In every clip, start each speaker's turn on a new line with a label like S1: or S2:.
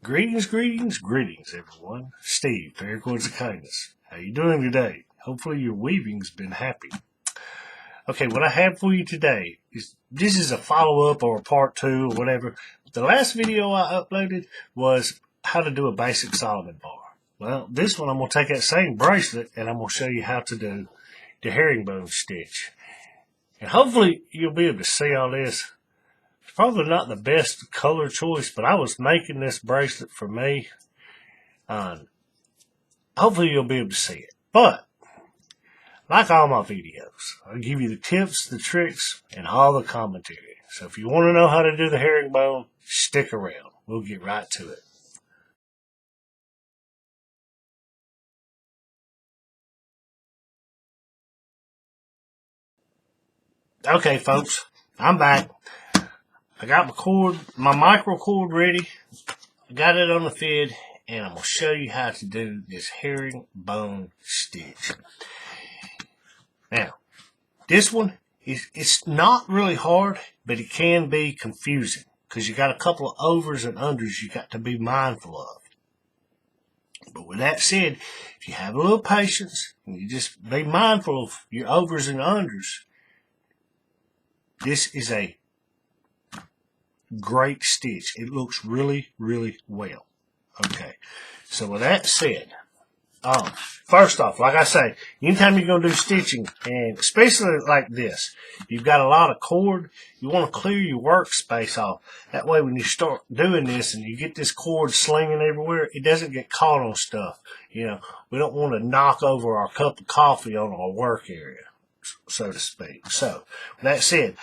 S1: Greetings, greetings, greetings, everyone. Steve, Paracords of Kindness. How you doing today? Hopefully your weaving's been happy. Okay, what I have for you today is, this is a follow-up or a part 2 or whatever. The last video I uploaded was how to do a basic Solomon bar. Well, this one I'm going to take that same bracelet and I'm going to show you how to do the herringbone stitch. And hopefully you'll be able to see all this. Probably not the best color choice, but I was making this bracelet for me. Hopefully you'll be able to see it. But, like all my videos, I'll give you the tips, the tricks, and all the commentary. So if you want to know how to do the herringbone, stick around. We'll get right to it. Okay, folks, I'm back. I got my cord, my micro cord ready. I got it on the fid, and I'm going to show you how to do this herringbone stitch. Now, this one, it's not really hard, but it can be confusing because you got a couple of overs and unders you got to be mindful of. But with that said, if you have a little patience and you just be mindful of your overs and unders, this is a great stitch. It looks really, really well. Okay, so with that said, first off, like I say, anytime you're going to do stitching, and especially like this, you've got a lot of cord, you want to clear your workspace off. That way when you start doing this and you get this cord slinging everywhere, it doesn't get caught on stuff. You know, we don't want to knock over our cup of coffee on our work area, so to speak. So, with that said,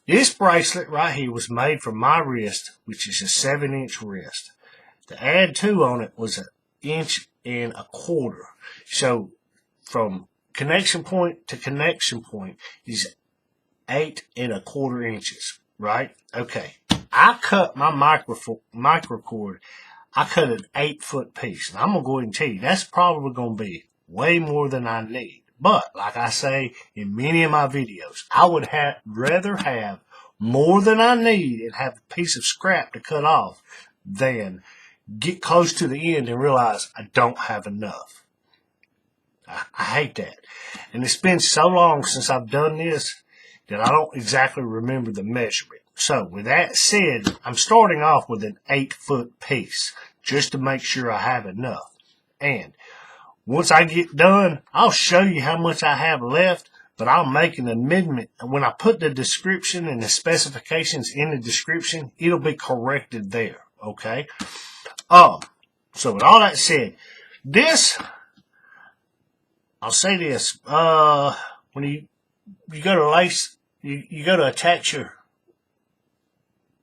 S1: this bracelet right here was made for my wrist, which is a 7-inch wrist. To add 2 on it was 1.25 inches. So from connection point to connection point is 8.25 inches, right? Okay. I cut my micro cord. I cut an 8-foot piece. And I'm going to go ahead and tell you, that's probably going to be way more than I need. But, like I say in many of my videos, I would rather have more than I need and have a piece of scrap to cut off than get close to the end and realize I don't have enough. I hate that. And it's been so long since I've done this that I don't exactly remember the measurement. So, with that said, I'm starting off with an 8-foot piece just to make sure I have enough. And once I get done, I'll show you how much I have left, but I'll make an amendment. And when I put the description and the specifications in the description, it'll be corrected there, okay? So with all that said, I'll say this, when you go to lace, you go to attach your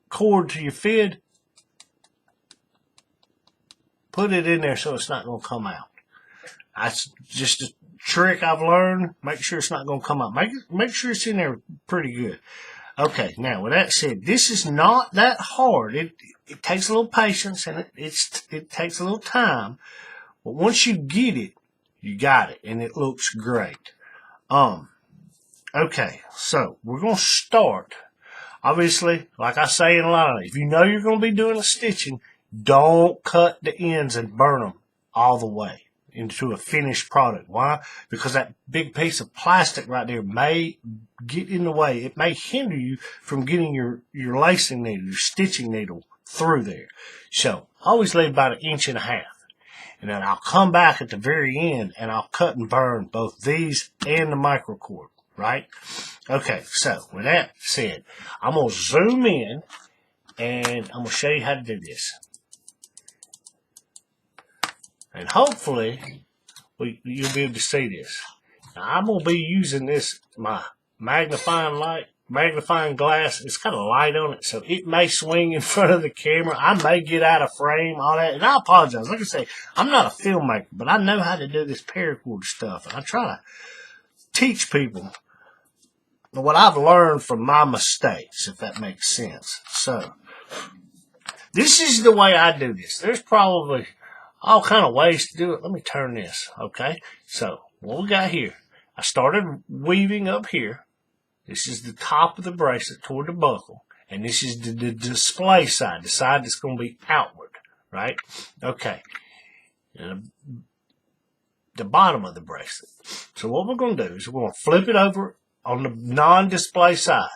S1: cord to your fid, put it in there so it's not going to come out. That's just a trick I've learned. Make sure it's not going to come out. Make sure it's in there pretty good. Okay, now with that said, this is not that hard. It takes a little patience and it takes a little time. But once you get it, you got it, and it looks great. Okay, so we're going to start. Obviously, like I say in a line, if you know you're going to be doing the stitching, don't cut the ends and burn them all the way into a finished product. Why? Because that big piece of plastic right there may get in the way. It may hinder you from getting your lacing needle, your stitching needle through there. So, always leave about 1.5 inches. And then I'll come back at the very end and I'll cut and burn both these and the micro cord, right? Okay, so with that said, I'm going to zoom in and I'm going to show you how to do this. And hopefully, you'll be able to see this. Now, I'm going to be using this, my magnifying glass. It's got a light on it, so it may swing in front of the camera. I may get out of frame, all that. And I apologize. Like I say, I'm not a filmmaker, but I know how to do this paracord stuff. And I try to teach people what I've learned from my mistakes, if that makes sense. So, this is the way I do this. There's probably all kind of ways to do it. Let me turn this, okay? So, what we got here, I started weaving up here. This is the top of the bracelet toward the buckle. And this is the display side, the side that's going to be outward, right? Okay. And the bottom of the bracelet. So what we're going to do is we're going to flip it over on the non-display side.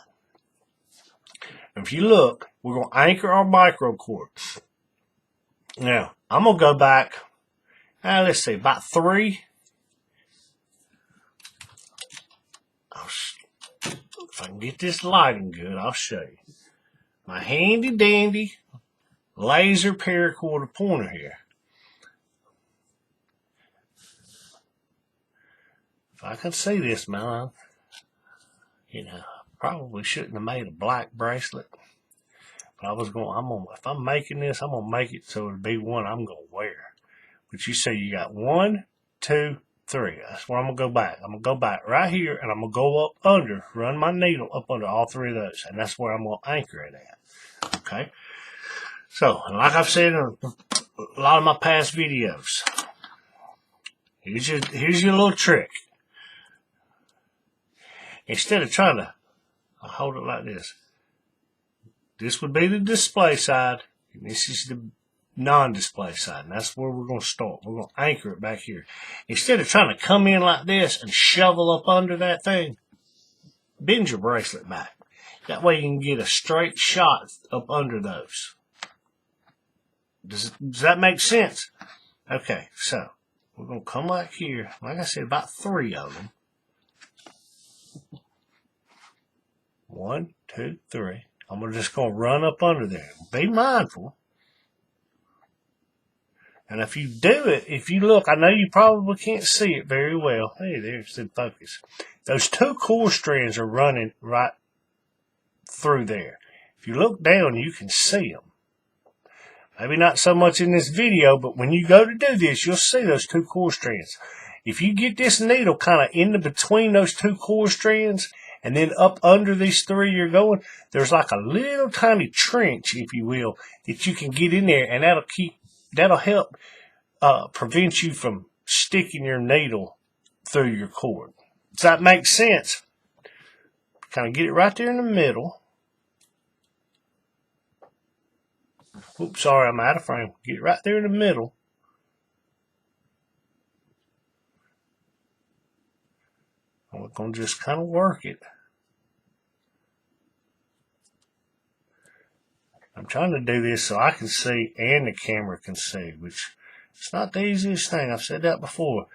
S1: And if you look, we're going to anchor our micro cord. Now, I'm going to go back, let's see, about 3. If I can get this lighting good, I'll show you. My handy dandy laser paracord pointer here. If I can see this, man, you know, probably shouldn't have made a black bracelet. But if I'm making this, I'm gonna make it so it'll be one I'm gonna wear. But you see, you got 1, 2, 3. That's where I'm gonna go back. I'm gonna go back right here, and I'm gonna go up under, run my needle up under all 3 of those, and that's where I'm gonna anchor it at. Okay. So, like I've said in a lot of my past videos, here's your little trick. Instead of trying to hold it like this, this would be the display side, and this is the non-display side, and that's where we're going to start. We're going to anchor it back here. Instead of trying to come in like this and shovel up under that thing, bend your bracelet back. That way you can get a straight shot up under those. Does that make sense? Okay, so we're going to come back here. Like I said, about 3 of them. 1, 2, 3. I'm just going to run up under there. Be mindful. And if you do it, if you look, I know you probably can't see it very well. Hey, there's in focus. Those 2 core strands are running right through there. If you look down, you can see them. Maybe not so much in this video, but when you go to do this, you'll see those 2 core strands. If you get this needle kind of in between those 2 core strands, and then up under these 3 you're going, there's like a little tiny trench, if you will, that you can get in there, and that'll help prevent you from sticking your needle through your cord. Does that make sense? Kind of get it right there in the middle. Oops, sorry, I'm out of frame. Get it right there in the middle. And we're going to just kind of work it. I'm trying to do this so I can see and the camera can see, which it's not the easiest thing. I've said that before.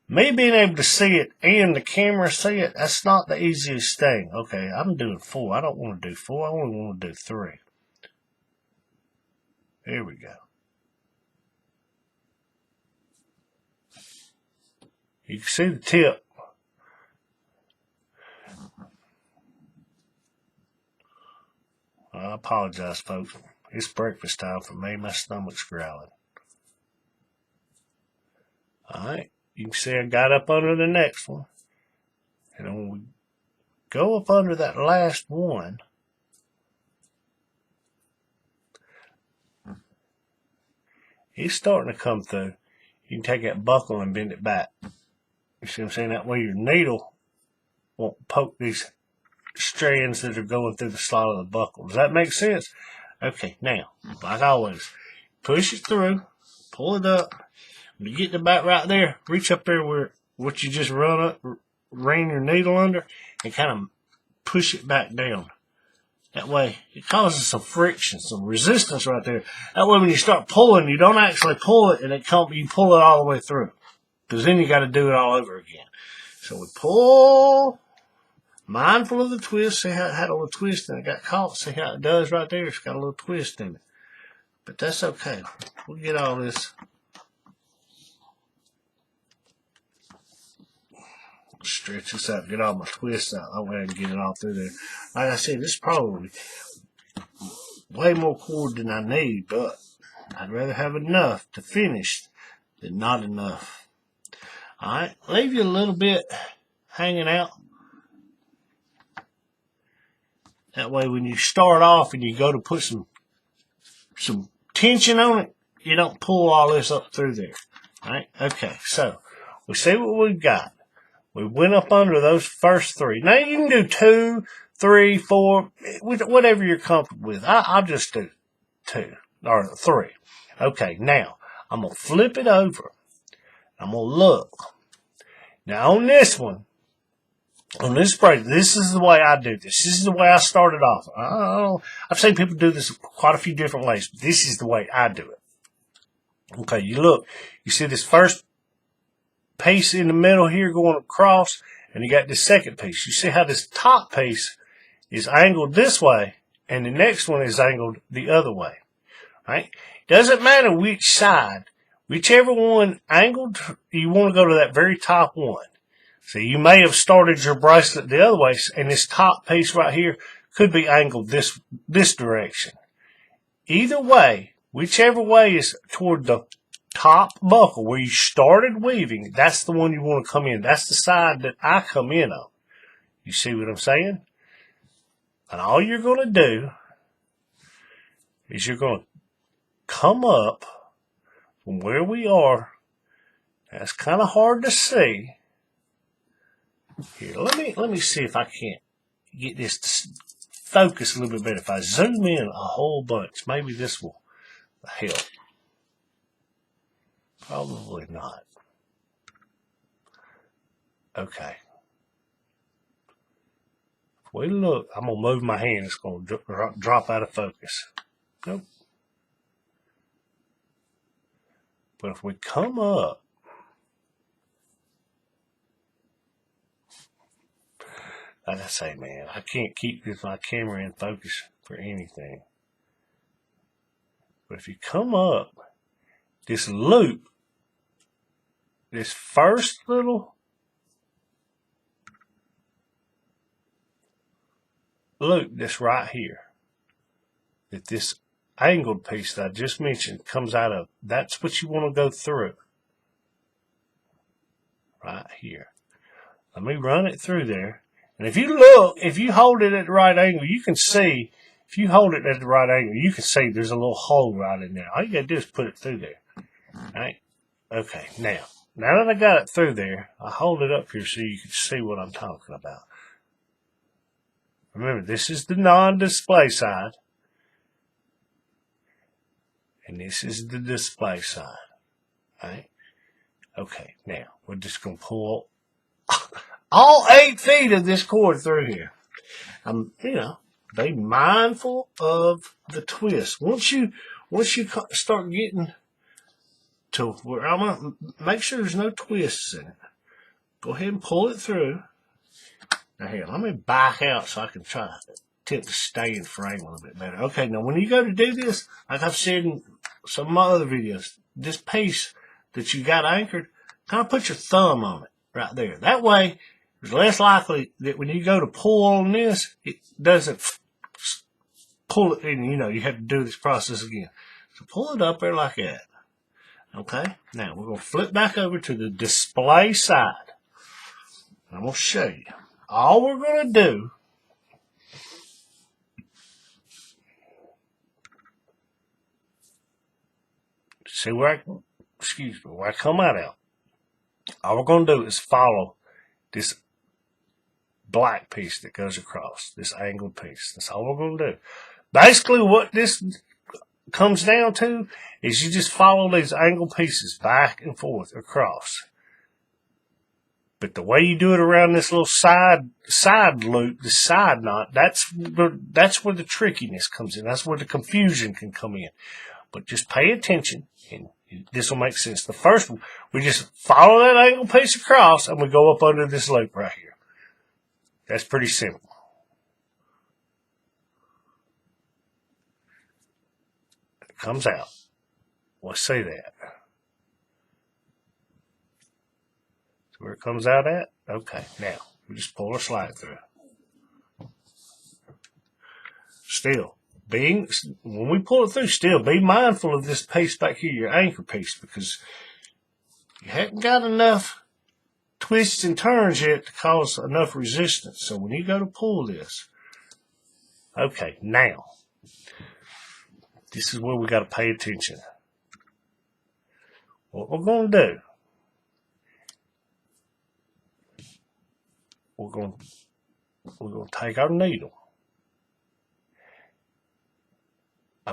S1: Me being able to see it and the camera see it, that's not the easiest thing. Okay, I'm doing 4. I don't want to do 4. I only want to do 3. There we go. You can see the tip. I apologize, folks. It's breakfast time for me. My stomach's growling. Alright, you can see I got up under the next one. And when we go up under that last one, it's starting to come through. You can take that buckle and bend it back. You see what I'm saying? That way your needle won't poke these strands that are going through the slot of the buckle. Does that make sense? Okay, now, like always, push it through, pull it up. When you get the back right there, reach up there where what you just ran your needle under, and kind of push it back down. That way, it causes some friction, some resistance right there. That way, when you start pulling, you don't actually pull it, and you pull it all the way through. Because then you got to do it all over again. So we pull, mindful of the twist. See how it had a little twist and it got caught? See how it does right there? It's got a little twist in it. But that's okay. We'll get all this. Stretch this out, get all my twists out. That way I can get it all through there. Like I said, this is probably way more cord than I need, but I'd rather have enough to finish than not enough. Alright, leave you a little bit hanging out. That way when you start off and you go to put some tension on it, you don't pull all this up through there. Alright, okay, so we see what we've got. We went up under those first 3. Now you can do 2, 3, 4, whatever you're comfortable with. I'll just do 2 or 3. Okay, now I'm going to flip it over. I'm going to look. Now on this one, on this bracelet, this is the way I do this. This is the way I started off. I've seen people do this quite a few different ways, but this is the way I do it. Okay, you look. You see this first piece in the middle here going across, and you got this second piece. You see how this top piece is angled this way, and the next one is angled the other way. Right? Doesn't matter which side. Whichever one angled, you want to go to that very top one. So you may have started your bracelet the other way, and this top piece right here could be angled this direction. Either way, whichever way is toward the top buckle where you started weaving, that's the one you want to come in. That's the side that I come in on. You see what I'm saying? And all you're going to do is you're going to come up from where we are. That's kind of hard to see. Here, let me see if I can't get this to focus a little bit better. If I zoom in a whole bunch, maybe this will help. Probably not. Okay. If we look, I'm going to move my hand. It's going to drop out of focus. Nope. But if we come up, like I say, man, I can't keep my camera in focus for anything. But if you come up, this loop, this first little loop that's right here, that this angled piece that I just mentioned comes out of, that's what you want to go through. Right here. Let me run it through there. And if you look, if you hold it at the right angle, you can see, if you hold it at the right angle, you can see there's a little hole right in there. All you got to do is put it through there. All right? Okay, now that I got it through there, I hold it up here so you can see what I'm talking about. Remember, this is the non-display side. And this is the display side. All right? Okay, now we're just going to pull all 8 feet of this cord through here. Be mindful of the twist. Once you start getting to where I'm going to make sure there's no twists in it. Go ahead and pull it through. Now here, let me back out so I can try to tip the stay in frame a little bit better. Okay, now when you go to do this, like I've said in some of my other videos, this piece that you got anchored, kind of put your thumb on it right there. That way, it's less likely that when you go to pull on this, it doesn't pull it in. You have to do this process again. So pull it up there like that. Okay? Now, we're going to flip back over to the display side. I'm going to show you. All we're going to do see where I come out. All we're going to do is follow this black piece that goes across, this angled piece. That's all we're going to do. Basically, what this comes down to is you just follow these angled pieces back and forth across. But the way you do it around this little side loop, the side knot, that's where the trickiness comes in. That's where the confusion can come in. But just pay attention, and this will make sense. The first one, we just follow that angled piece across, and we go up under this loop right here. That's pretty simple. It comes out. We'll see that. So where it comes out at? Okay, now we just pull our slide through. Still, when we pull it through, still be mindful of this piece back here, your anchor piece, because you haven't got enough twists and turns yet to cause enough resistance. So when you go to pull this, okay, now, this is where we got to pay attention. What we're going to do, we're going to we're going to take our needle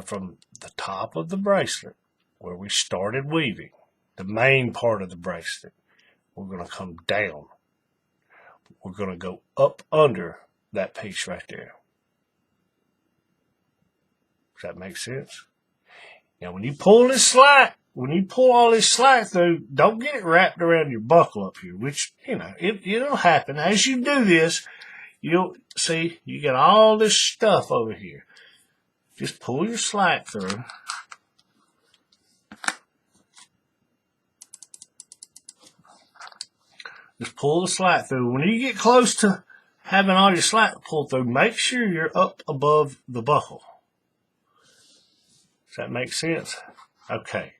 S1: from the top of the bracelet where we started weaving, the main part of the bracelet. We're going to come down. We're going to go up under that piece right there. Does that make sense? Now, when you pull this slack, when you pull all this slack through, don't get it wrapped around your buckle up here, which, it'll happen. As you do this, you'll see you got all this stuff over here. Just pull your slack through. Just pull the slack through. When you get close to having all your slack pulled through, make sure you're up above the buckle. Does that make sense? Okay.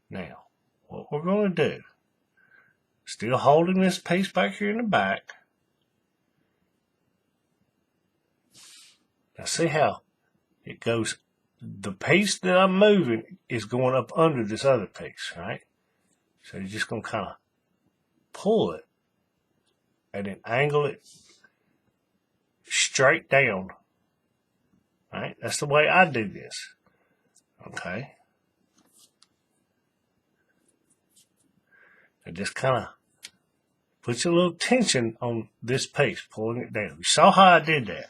S1: Now, what we're going to do, still holding this piece back here in the back. Now see how it goes, the piece that I'm moving is going up under this other piece, right? So you're just going to kind of pull it and then angle it straight down, right? That's the way I do this, okay? And just kind of puts a little tension on this piece, pulling it down. You saw how I did that.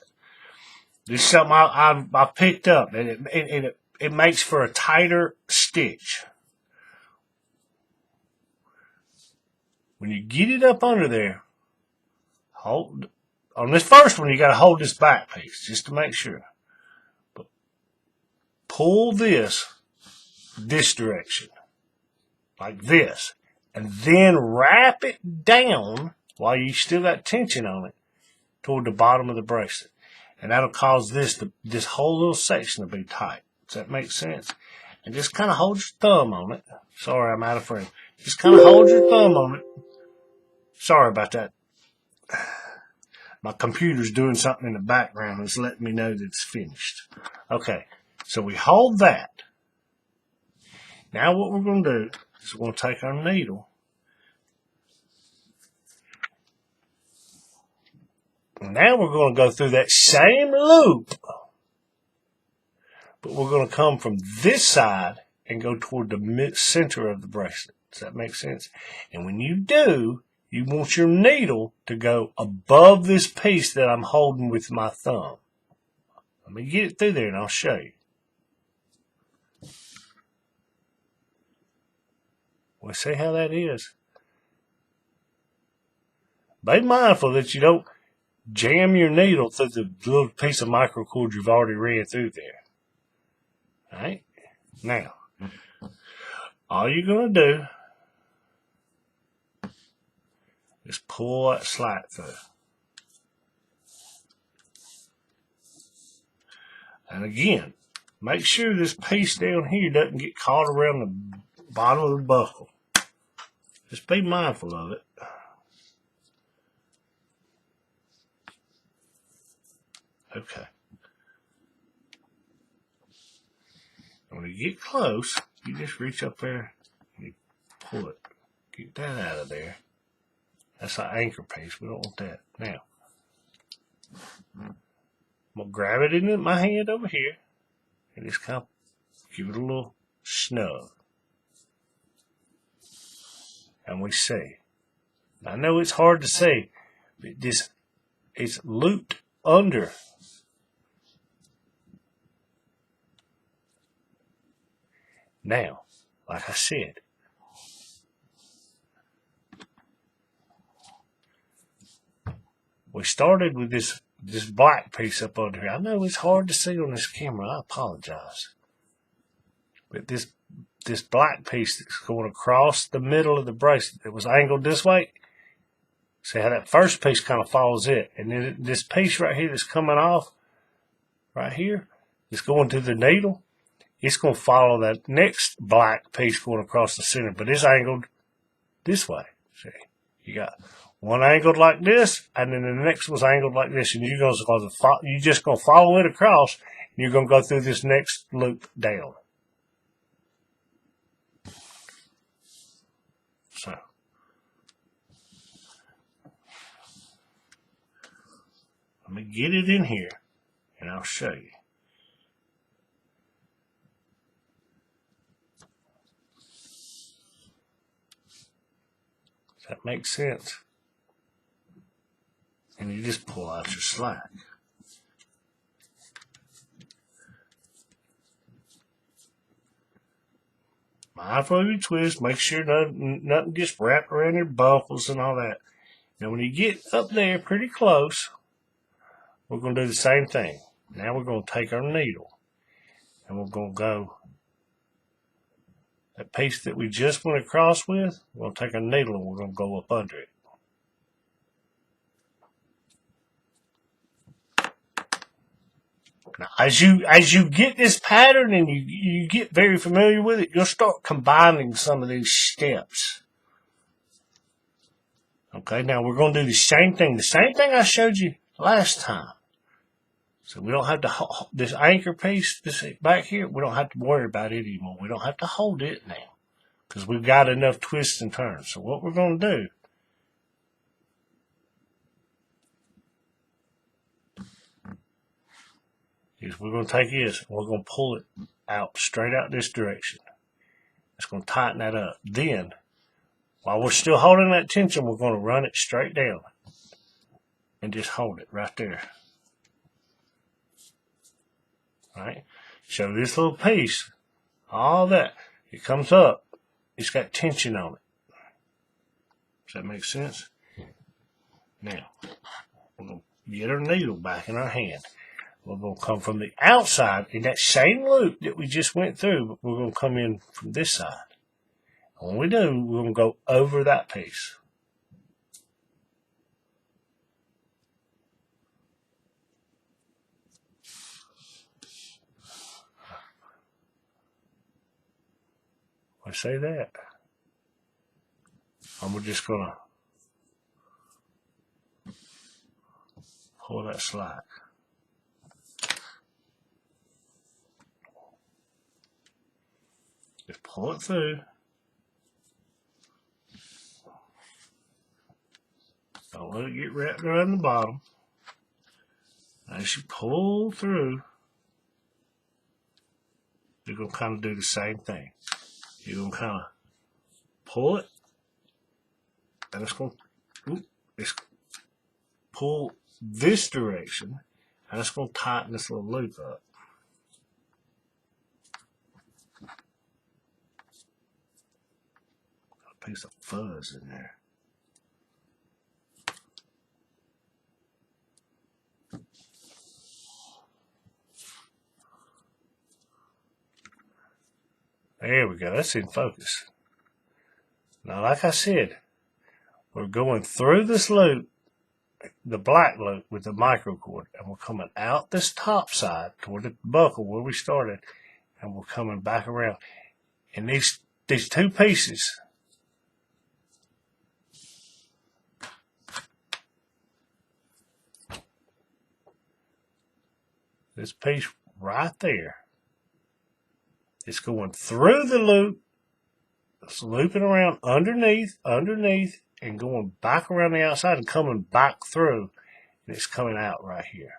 S1: This is something I picked up, and it makes for a tighter stitch. When you get it up under there, hold on this first one. You got to hold this back piece just to make sure. But pull this direction, like this, and then wrap it down while you still got tension on it toward the bottom of the bracelet. And that'll cause this whole little section to be tight. Does that make sense? And just kind of hold your thumb on it. Sorry, I'm out of frame. Just kind of hold your thumb on it. Sorry about that. My computer's doing something in the background. It's letting me know that it's finished. Okay, so we hold that. Now what we're going to do is we're going to take our needle. Now we're going to go through that same loop, but we're going to come from this side and go toward the center of the bracelet. Does that make sense? And when you do, you want your needle to go above this piece that I'm holding with my thumb. Let me get it through there and I'll show you. Well, see how that is? Be mindful that you don't jam your needle through the little piece of microcord you've already ran through there. All right? Now, all you're going to do is pull that slack through. And again, make sure this piece down here doesn't get caught around the bottom of the buckle. Just be mindful of it. Okay. When you get close, you just reach up there and you pull it. Get that out of there. That's our anchor piece. We don't want that. Now, I'm going to grab it in my hand over here and just kind of give it a little snug. And we see. I know it's hard to see, but it's looped under. Now, like I said, we started with this black piece up under here. I know it's hard to see on this camera. I apologize. But this black piece that's going across the middle of the bracelet that was angled this way, see how that first piece kind of follows it. And then this piece right here that's coming off right here, it's going to the needle. It's going to follow that next black piece going across the center, but it's angled this way. See, you got one angled like this, and then the next one's angled like this, and you're just going to follow it across, and you're going to go through this next loop down. So, Let me get it in here and I'll show you. Does that make sense? And you just pull out your slack. Mindful of your twist. Make sure nothing gets wrapped around your buckles and all that. Now when you get up there pretty close, we're going to do the same thing. Now we're going to take our needle and we're going to go that piece that we just went across with, we're going to take our needle and we're going to go up under it. Now, as you get this pattern and you get very familiar with it, you'll start combining some of these steps. Okay, now we're going to do the same thing I showed you last time. So we don't have to hold this anchor piece, this back here, we don't have to worry about it anymore. We don't have to hold it now because we've got enough twists and turns. So what we're going to do is we're going to take this and we're going to pull it out straight out this direction. It's going to tighten that up. Then, while we're still holding that tension, we're going to run it straight down and just hold it right there. Right? So this little piece, all that, it comes up, it's got tension on it. Does that make sense? Now, we're going to get our needle back in our hand. We're going to come from the outside in that same loop that we just went through, but we're going to come in from this side. And when we do, we're going to go over that piece. I say that. And we're just going to pull that slack. Just pull it through. Don't let it get wrapped around the bottom. As you pull through, you're going to kind of do the same thing. You're going to kind of pull it, and it's going to pull this direction, and it's going to tighten this little loop up. A piece of fuzz in there. There we go. That's in focus. Now, like I said, we're going through this loop, the black loop with the microcord, and we're coming out this top side toward the buckle where we started, and we're coming back around. And these two pieces, this piece right there, it's going through the loop, it's looping around underneath, and going back around the outside and coming back through. And it's coming out right here.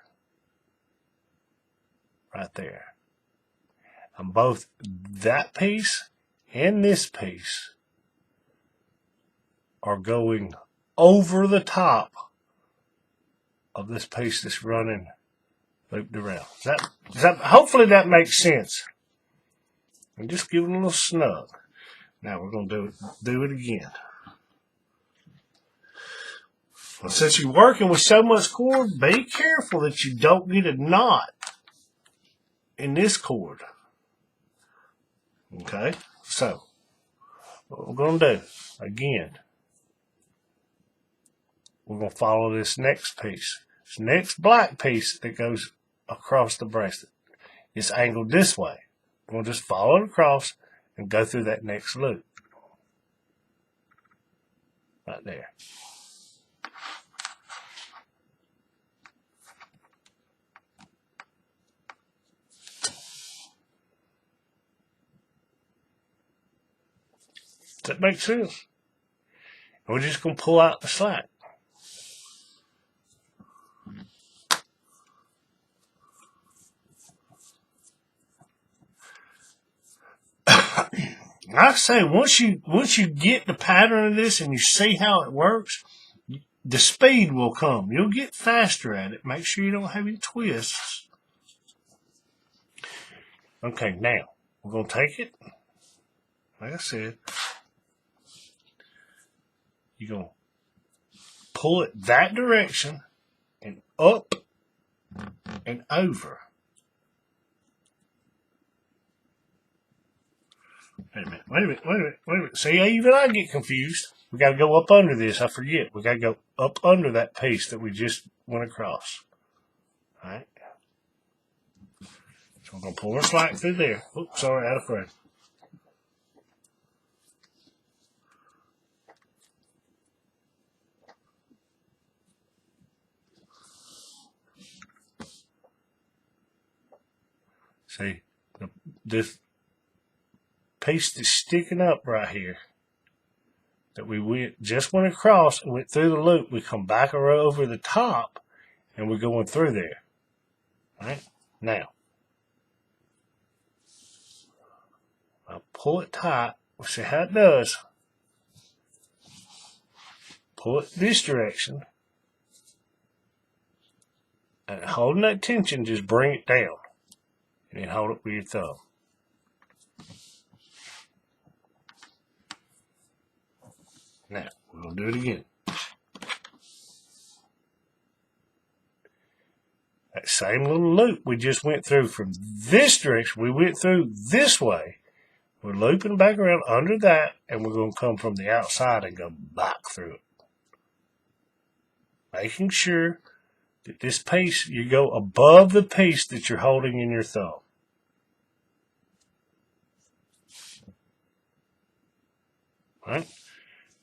S1: Right there. And both that piece and this piece are going over the top of this piece that's running looped around. Hopefully that makes sense. And just give it a little snug. Now we're going to do it again. Well, since you're working with so much cord, be careful that you don't get a knot in this cord. Okay? So, what we're going to do, again, we're going to follow this next piece. This next black piece that goes across the bracelet. It's angled this way. We'll just follow it across and go through that next loop. Right there. Does that make sense? And we're just going to pull out the slack. like I say, once you get the pattern of this and you see how it works, the speed will come. You'll get faster at it. Make sure you don't have any twists. Okay, now we're going to take it. Like I said, you're going to pull it that direction and up and over. Wait a minute. See, even I get confused. We got to go up under this. I forget. We got to go up under that piece that we just went across. All right. So we're going to pull our slack through there. Oops, sorry, out of frame. See, this piece that's sticking up right here that we just went across and went through the loop, we come back over the top and we're going through there. All right, now I'll pull it tight. We'll see how it does. Pull it this direction and holding that tension, just bring it down and then hold it with your thumb. Now, we're going to do it again. That same little loop we just went through from this direction, we went through this way. We're looping back around under that, and we're going to come from the outside and go back through it. Making sure that this piece, you go above the piece that you're holding in your thumb. All right?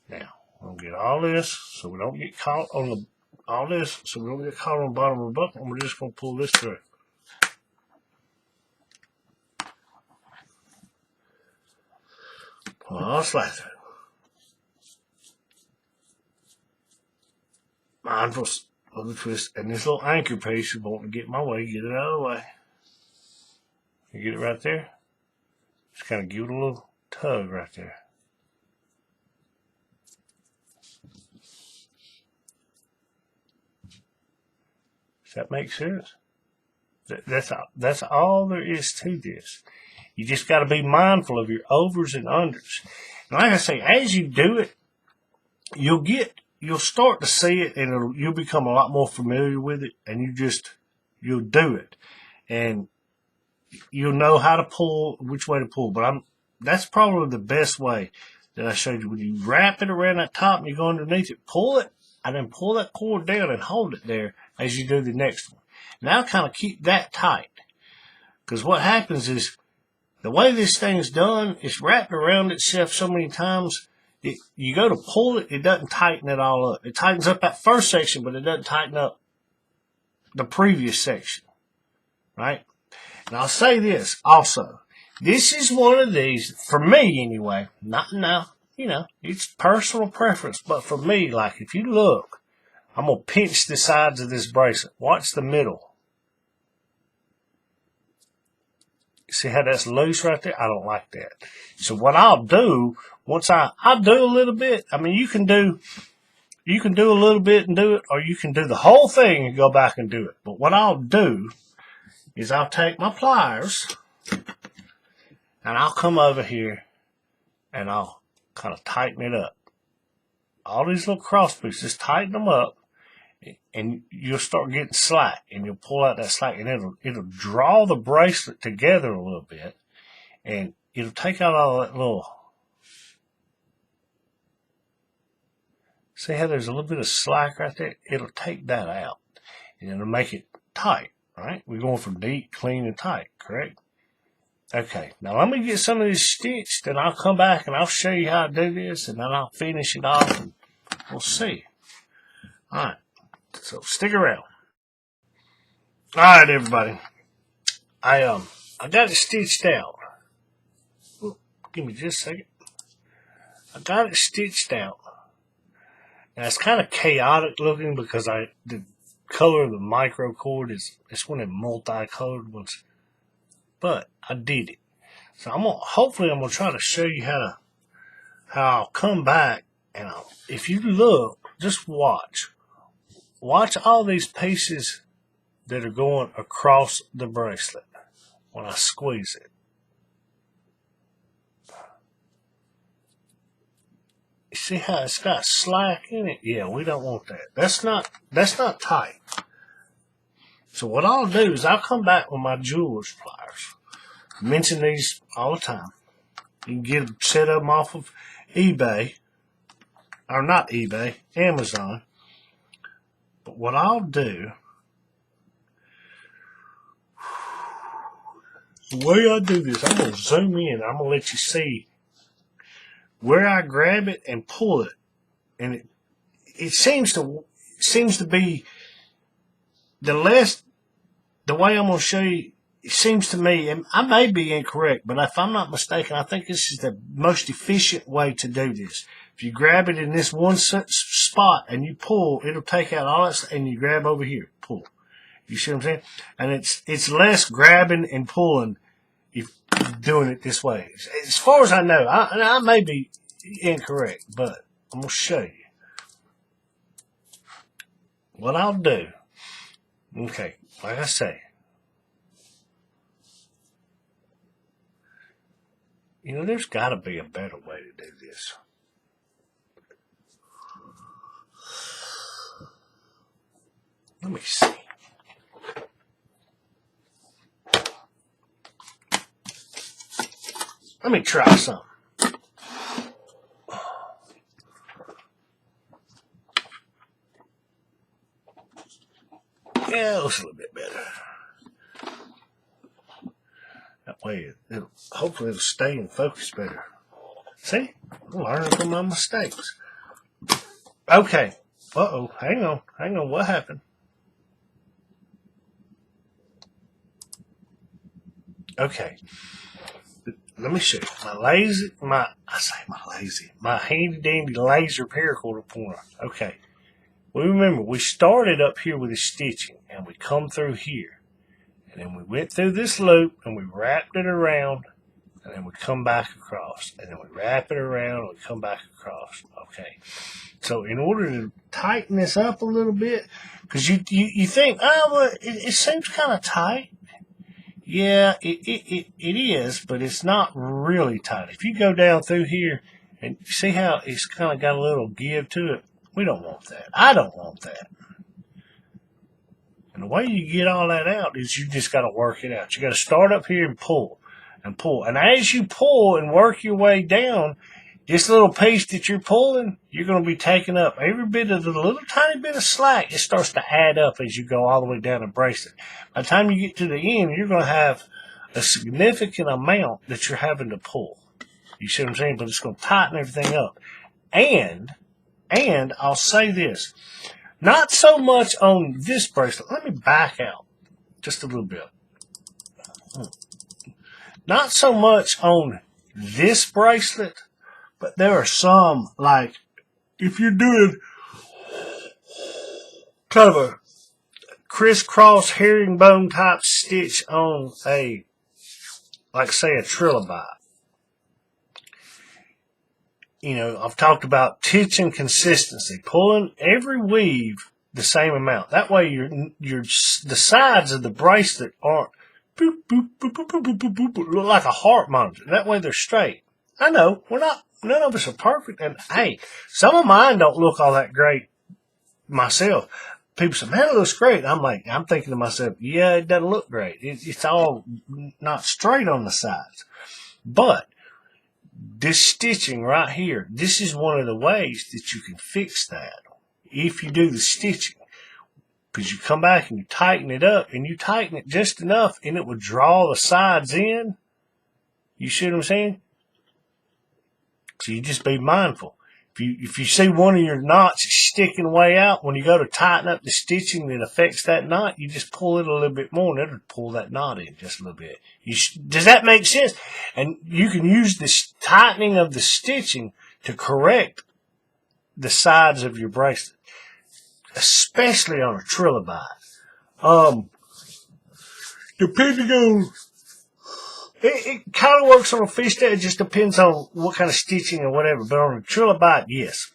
S1: Now, we'll get all this so we don't get caught on the on the bottom of the buckle, and we're just going to pull this through. Pull all slack through. Mindful of the twist, and this little anchor piece, you want to get in my way, get it out of the way. You get it right there? Just kind of give it a little tug right there. Does that make sense? That's all there is to this. You just got to be mindful of your overs and unders. And like I say, as you do it, you'll start to see it, and you'll become a lot more familiar with it, and you'll do it, and you'll know how to pull, which way to pull. But that's probably the best way that I showed you. When you wrap it around that top and you go underneath it, pull it, and then pull that cord down and hold it there as you do the next one. Now kind of keep that tight, because what happens is the way this thing's done, it's wrapped around itself so many times. You go to pull it, it doesn't tighten it all up. It tightens up that first section, but it doesn't tighten up the previous section, right? And I'll say this also. This is one of these, for me anyway, not now, it's personal preference, but for me, like if you look, I'm going to pinch the sides of this bracelet. Watch the middle. See how that's loose right there? I don't like that. So what I'll do, once I'll do a little bit. I mean, you can do a little bit and do it, or you can do the whole thing and go back and do it. But what I'll do is I'll take my pliers and I'll come over here and I'll kind of tighten it up. All these little cross pieces, tighten them up, and you'll start getting slack, and you'll pull out that slack, and it'll draw the bracelet together a little bit, and it'll take out all that little. See how there's a little bit of slack right there? It'll take that out, and it'll make it tight, right? We're going from deep, clean, and tight, correct? Okay, now let me get some of this stitched, and I'll come back, and I'll show you how to do this, and then I'll finish it off, and we'll see. All right, so stick around. All right, everybody. I got it stitched out. Ooh, give me just a second. I got it stitched out. Now, it's kind of chaotic looking because the color of the micro cord is one of the multicolored ones. But I did it. So hopefully I'm gonna try to show you how I'll come back and if you look, just watch all these pieces that are going across the bracelet when I squeeze it. You see how it's got slack in it? Yeah, we don't want that. That's not tight. So what I'll do is I'll come back with my jeweler's pliers. I mention these all the time. You can get a set of them off of eBay, or not eBay, Amazon. But what I'll do, the way I do this, I'm going to zoom in. I'm going to let you see where I grab it and pull it. And it seems to be the way I'm going to show you, it seems to me, and I may be incorrect, but if I'm not mistaken, I think this is the most efficient way to do this. If you grab it in this one spot and you pull, it'll take out all that, and you grab over here, pull. You see what I'm saying? And it's less grabbing and pulling if you're doing it this way. As far as I know, I may be incorrect, but I'm going to show you what I'll do. Okay, like I say, there's got to be a better way to do this. Let me see. Let me try something. Yeah, it looks a little bit better. That way, hopefully it'll stay in focus better. See? I'm learning from my mistakes. Okay. Uh-oh. Hang on. What happened? Okay. Let me show you. My handy dandy laser paracord pointer. Okay. Well, remember, we started up here with the stitching, and we come through here. And then we went through this loop, and we wrapped it around, and then we come back across. And then we wrap it around, and we come back across. Okay. So in order to tighten this up a little bit, because you think, oh, well, it seems kind of tight. Yeah, it is, but it's not really tight. If you go down through here and see how it's kind of got a little give to it, we don't want that. I don't want that. And the way you get all that out is you just got to work it out. You got to start up here and pull and pull. And as you pull and work your way down, this little piece that you're pulling, you're going to be taking up every bit of the little tiny bit of slack. It starts to add up as you go all the way down the bracelet. By the time you get to the end, you're going to have a significant amount that you're having to pull. You see what I'm saying? But it's going to tighten everything up. And I'll say this, not so much on this bracelet. Let me back out just a little bit. Not so much on this bracelet, but there are some, like, if you're doing kind of a crisscross herringbone type stitch on like say a trilobite. I've talked about titch and consistency, pulling every weave the same amount. That way the sides of the bracelet aren't boop, boop, boop, boop, boop, boop, boop, boop, look like a heart monitor. That way they're straight. I know, none of us are perfect. And hey, some of mine don't look all that great myself. People say, man, it looks great. I'm thinking to myself, yeah, it doesn't look great. It's all not straight on the sides. But this stitching right here, this is one of the ways that you can fix that if you do the stitching. Because you come back and you tighten it up, and you tighten it just enough, and it will draw the sides in. You see what I'm saying? So you just be mindful. If you see one of your knots sticking way out, when you go to tighten up the stitching that affects that knot, you just pull it a little bit more, and it'll pull that knot in just a little bit. Does that make sense? And you can use this tightening of the stitching to correct the sides of your bracelet, especially on a trilobite. Depending on, It kind of works on a fishtail. It just depends on what kind of stitching or whatever. But on a trilobite, yes.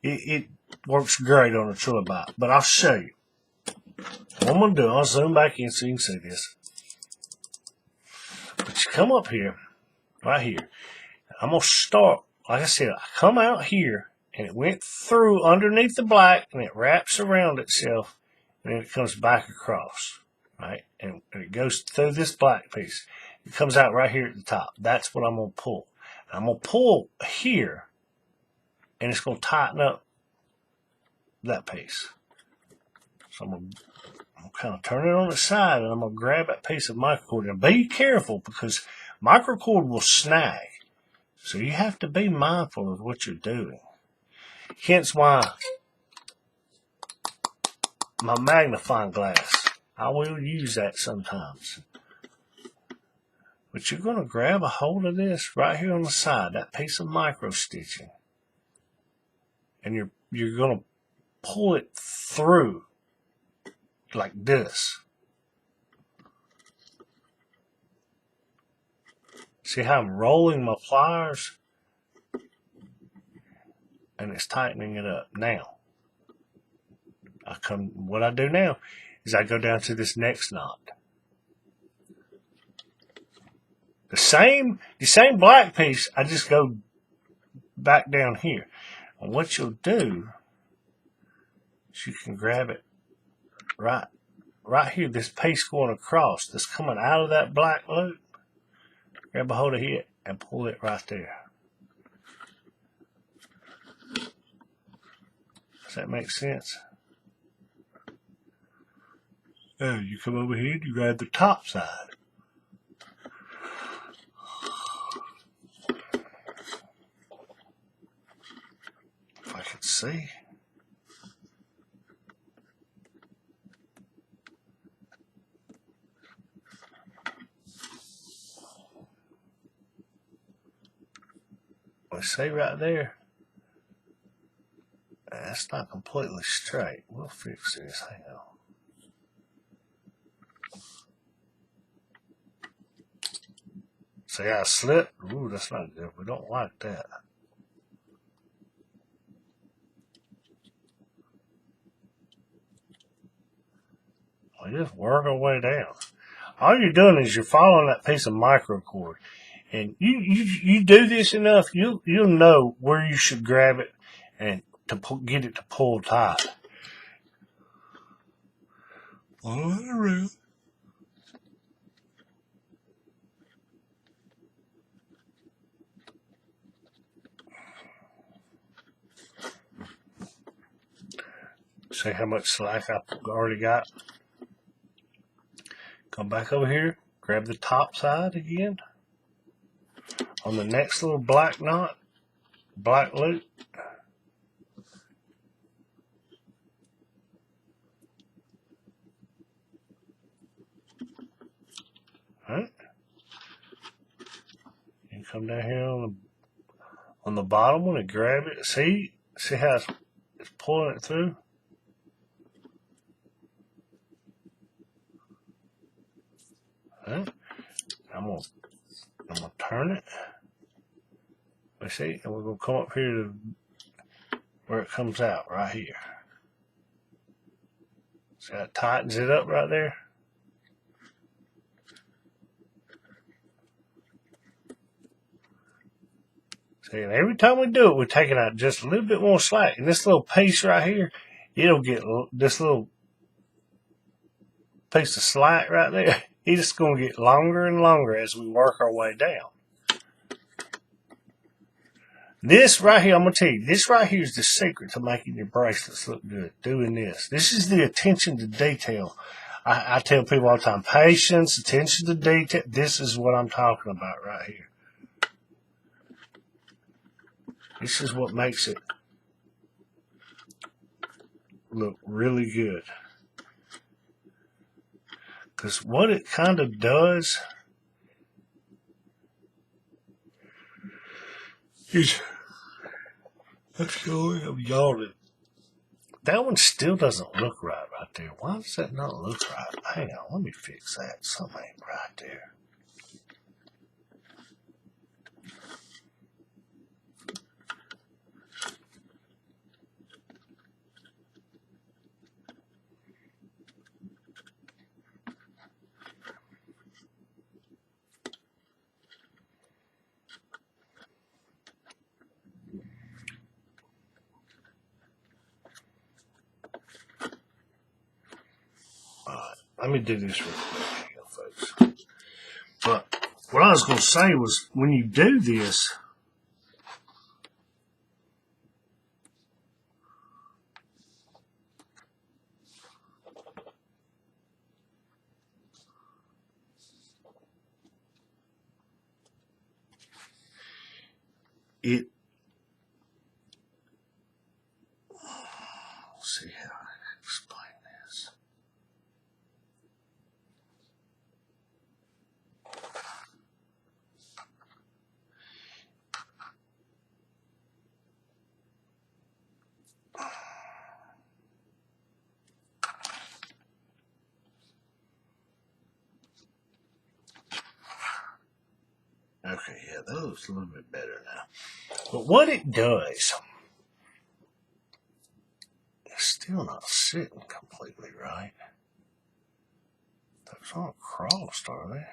S1: It works great on a trilobite. But I'll show you. What I'm going to do, I'll zoom back in so you can see this. But you come up here, right here. I'm going to start, like I said, I come out here, and it went through underneath the black, and it wraps around itself, and then it comes back across, right? And it goes through this black piece. It comes out right here at the top. That's what I'm going to pull. I'm going to pull here, and it's going to tighten up that piece. So I'm going to kind of turn it on its side, and I'm going to grab that piece of microcord. And be careful, because microcord will snag. So you have to be mindful of what you're doing. Hence why my magnifying glass, I will use that sometimes. But you're going to grab a hold of this right here on the side, that piece of micro stitching. And you're going to pull it through like this. See how I'm rolling my pliers? And it's tightening it up. Now, what I do now is I go down to this next knot. The same black piece, I just go back down here. And what you'll do is you can grab it right here, this piece going across, that's coming out of that black loop. Grab a hold of it and pull it right there. Does that make sense? Now you come over here and you grab the top side. If I can see. See right there, that's not completely straight. We'll fix this. Hang on. See how I slipped? Ooh, that's not good. We don't like that. We just work our way down. All you're doing is you're following that piece of microcord. And you do this enough, you'll know where you should grab it and to get it to pull tight. Follow it around. See how much slack I've already got? Come back over here, grab the top side again. On the next little black knot, black loop. Alright. You come down here on the bottom one and grab it. See how it's pulling it through? Alright. I'm gonna turn it. Let's see, and we're gonna come up here to where it comes out, right here. See how it tightens it up right there? See, and every time we do it, we're taking out just a little bit more slack. And this little piece right here, it'll get this little piece of slack right there. It's just gonna get longer and longer as we work our way down. This right here, I'm going to tell you, this right here is the secret to making your bracelets look good, doing this. This is the attention to detail. I tell people all the time, patience, attention to detail. This is what I'm talking about right here. This is what makes it look really good. Because what it kind of does is, I'm yawning. That one still doesn't look right there. Why does that not look right? Hang on, let me fix that. Something ain't right there. let me do this real quick here, folks. But what I was going to say was, when you do this, let's see how I explain this. Okay, yeah, that looks a little bit better now. But what it does, it's still not sitting completely right. Those aren't crossed, are they?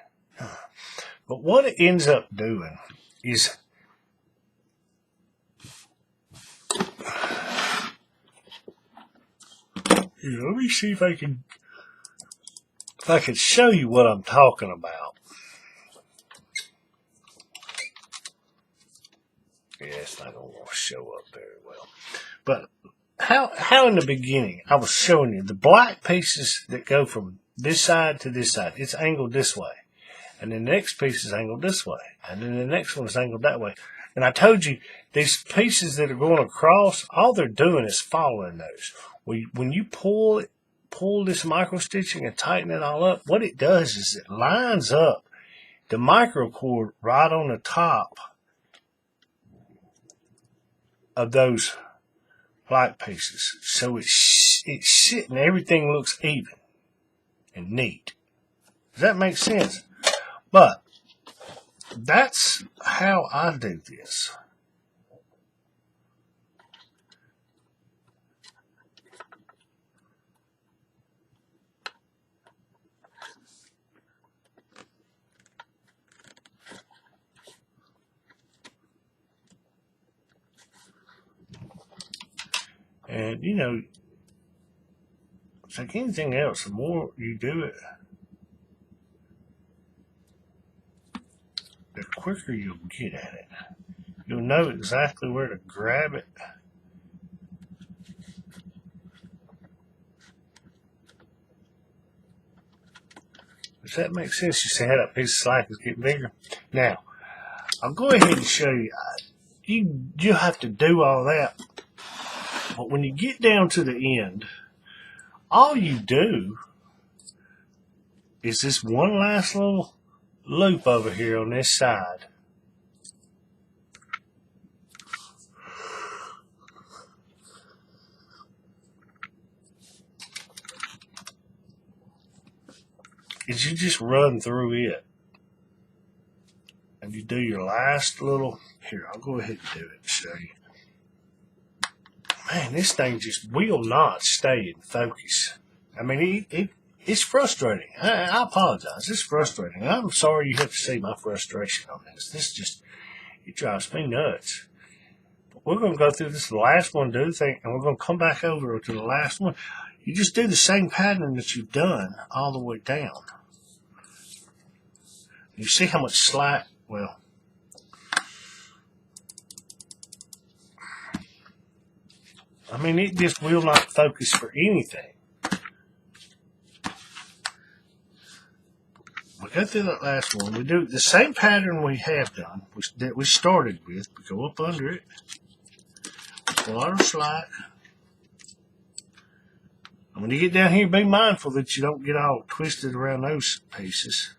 S1: But what it ends up doing is, here, let me see if I can show you what I'm talking about. Yeah, it's not going to show up very well. But how in the beginning, I was showing you the black pieces that go from this side to this side. It's angled this way. And the next piece is angled this way. And then the next one is angled that way. And I told you, these pieces that are going across, all they're doing is following those. When you pull this micro stitching and tighten it all up, what it does is it lines up the micro cord right on the top of those black pieces. So it's sitting, everything looks even and neat. Does that make sense? But that's how I do this. And, you know, it's like anything else, the more you do it, the quicker you'll get at it. You'll know exactly where to grab it. Does that make sense? You see how that piece of slack is getting bigger? Now, I'll go ahead and show you. You have to do all that. But when you get down to the end, all you do is this one last little loop over here on this side. Is you just run through it. And you do your last little, here, I'll go ahead and do it and show you. Man, this thing just will not stay in focus. I mean, it's frustrating. I apologize. It's frustrating. I'm sorry you have to see my frustration on this. This just, it drives me nuts. But we're going to go through this last one, do the thing, and we're going to come back over to the last one. You just do the same pattern that you've done all the way down. You see how much slack, well, I mean, it just will not focus for anything. We go through that last one. We do the same pattern we have done, that we started with. We go up under it, pull out our slack. And when you get down here, be mindful that you don't get all twisted around those pieces.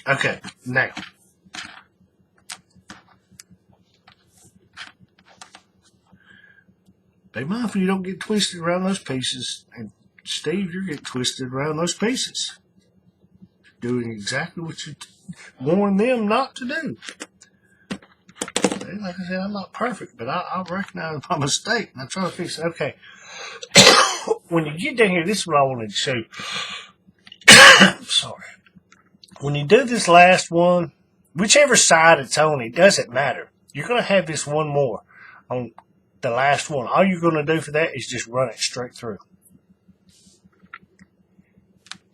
S1: Okay, now, be mindful you don't get twisted around those pieces, and Steve, you're getting twisted around those pieces. Doing exactly what you warned them not to do. Like I said, I'm not perfect, but I recognize my mistake, and I try to fix it. Okay, when you get down here, this is what I wanted to show you. sorry. When you do this last one, whichever side it's on, it doesn't matter. You're going to have this one more on the last one. All you're going to do for that is just run it straight through.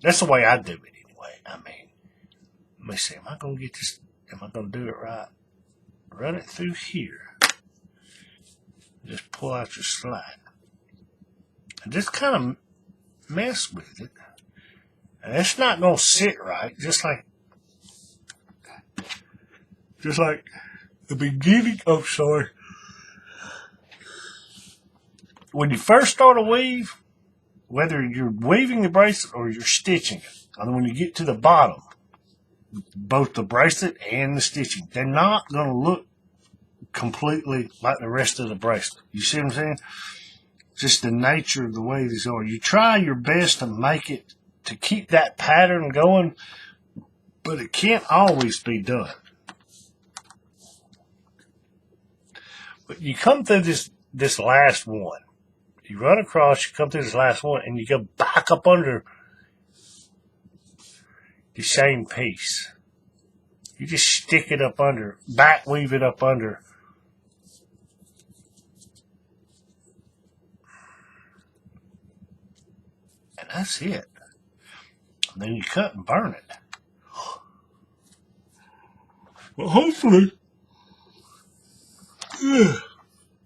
S1: That's the way I do it anyway. I mean, let me see. Am I going to get this? Am I going to do it right? Run it through here. Just pull out your slide. And just kind of mess with it. And it's not going to sit right, just like the beginning. Oh, sorry. When you first start a weave, whether you're weaving the bracelet or you're stitching it, and when you get to the bottom, both the bracelet and the stitching, they're not going to look completely like the rest of the bracelet. You see what I'm saying? Just the nature of the way these are. You try your best to make it, to keep that pattern going, but it can't always be done. But you come through this last one. You run across, you come through this last one, and you go back up under the same piece. You just stick it up under, back weave it up under. And that's it. And then you cut and burn it. Well, hopefully.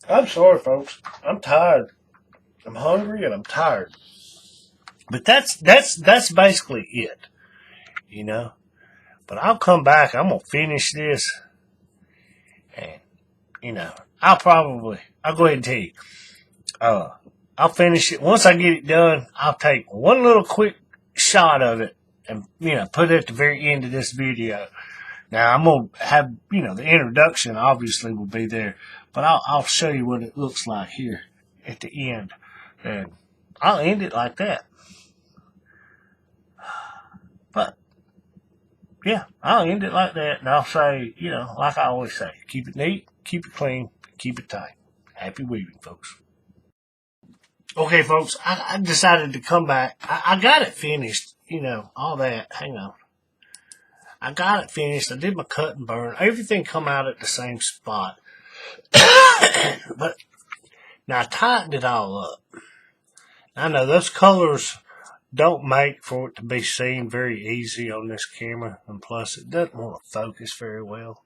S1: I'm sorry, folks. I'm tired. I'm hungry and I'm tired. But that's basically it. You know? But I'll come back. I'm going to finish this. And, you know, I'll go ahead and tell you. I'll finish it. Once I get it done, I'll take one little quick shot of it and, you know, put it at the very end of this video. Now, I'm going to have, you know, the introduction obviously will be there. But I'll show you what it looks like here at the end. And I'll end it like that. But, yeah, I'll end it like that. And I'll say, you know, like I always say, keep it neat, keep it clean, keep it tight. Happy weaving, folks. Okay, folks, I decided to come back. I got it finished, you know, all that. Hang on. I got it finished. I did my cut and burn. Everything come out at the same spot. But now I tightened it all up. I know those colors don't make for it to be seen very easy on this camera. And plus, it doesn't want to focus very well.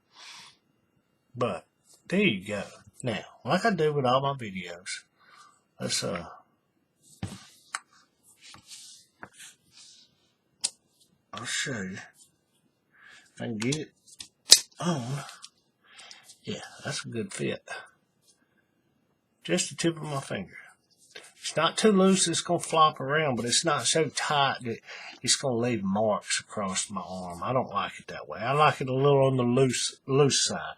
S1: But there you go. Now, like I do with all my videos, let's I'll show you if I can get it on. Yeah, that's a good fit. Just the tip of my finger. It's not too loose, it's going to flop around, but it's not so tight that it's going to leave marks across my arm. I don't like it that way. I like it a little on the loose side.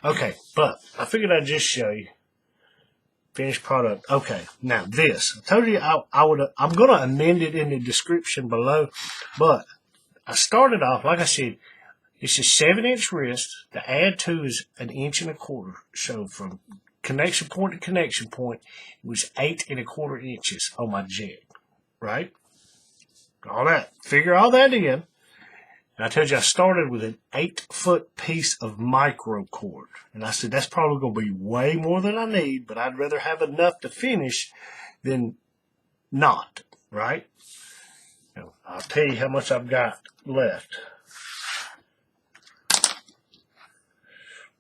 S1: Okay, but I figured I'd just show you. Finished product. Okay, now this. I told you I'm going to amend it in the description below, but I started off, like I said, it's a 7-inch wrist. The add to is 1.25 inches. So from connection point to connection point, it was 8.25 inches on my jig, right? All that. Figure all that in. And I told you I started with an 8-foot piece of micro cord. And I said, that's probably going to be way more than I need, but I'd rather have enough to finish than not, right? Now, I'll tell you how much I've got left.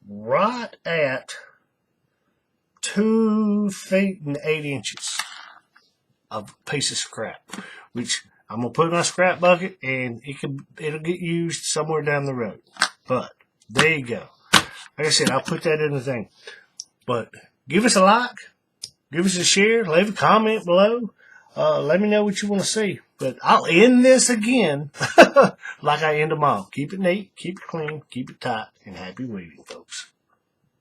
S1: Right at 2 feet and 8 inches of a piece of scrap, which I'm gonna put in my scrap bucket, and it'll get used somewhere down the road. But there you go. Like I said, I'll put that in the thing. But give us a like, give us a share, leave a comment below. Let me know what you want to see. But I'll end this again like I end them all. Keep it neat, keep it clean, keep it tight, and happy weaving, folks.